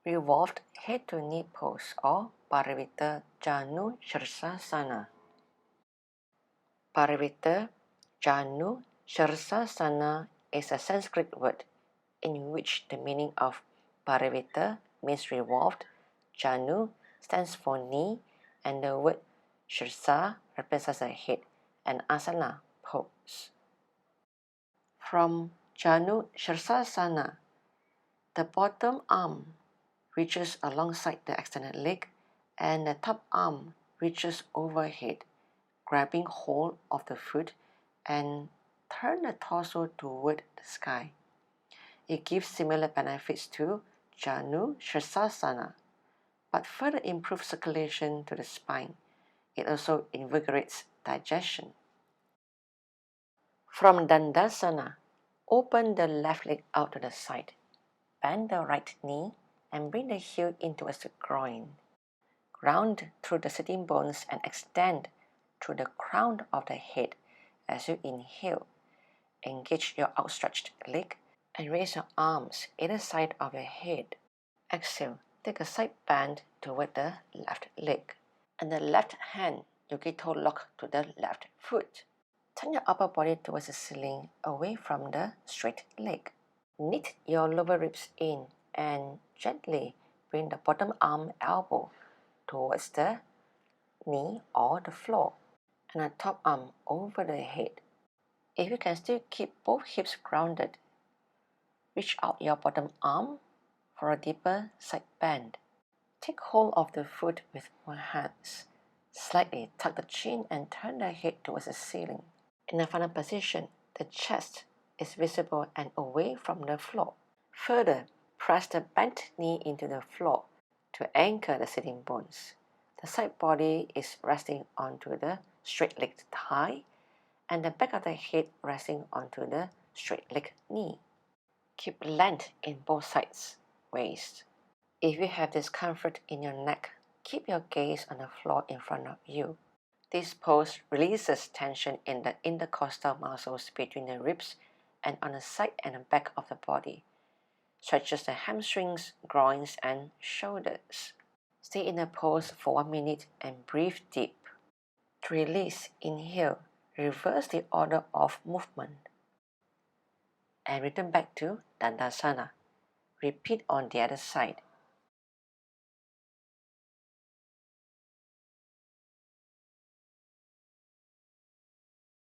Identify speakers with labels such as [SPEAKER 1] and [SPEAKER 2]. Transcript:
[SPEAKER 1] Revolved head to knee pose or Parivrtta Janu Sirsasana. Parivrtta Janu Sirsasana is a Sanskrit word in which the meaning of Parivrtta means revolved, Janu stands for knee, and the word Sirsa represents a head, and Asana pose. From Janu Sirsasana, the bottom arm reaches alongside the extended leg, and the top arm reaches overhead, grabbing hold of the foot and turn the torso toward the sky. It gives similar benefits to Janu Sirsasana, but further improves circulation to the spine. It also invigorates digestion. From Dandasana, open the left leg out to the side. Bend the right knee and bring the heel in towards the groin. Ground through the sitting bones and extend through the crown of the head as you inhale. Engage your outstretched leg and raise your arms either side of your head. Exhale, take a side bend toward the left leg. And the left hand, yogi toe lock to the left foot. Turn your upper body towards the ceiling away from the straight leg. Knit your lower ribs in and gently bring the bottom arm elbow towards the knee or the floor and the top arm over the head. If you can still keep both hips grounded, reach out your bottom arm for a deeper side bend. Take hold of the foot with one hand. Slightly tuck the chin and turn the head towards the ceiling. In the final position, the chest is visible and away from the floor. Further, press the bent knee into the floor to anchor the sitting bones. The side body is resting onto the straight leg thigh, and the back of the head resting onto the straight leg knee. Keep length in both sides, waist. If you have discomfort in your neck, keep your gaze on the floor in front of you. This pose releases tension in the intercostal muscles between the ribs and on the side and the back of the body. Stretches the hamstrings, groins, and shoulders. Stay in the pose for 1 minute and breathe deep. To release, inhale, reverse the order of movement, and return back to Dandasana. Repeat on the other side.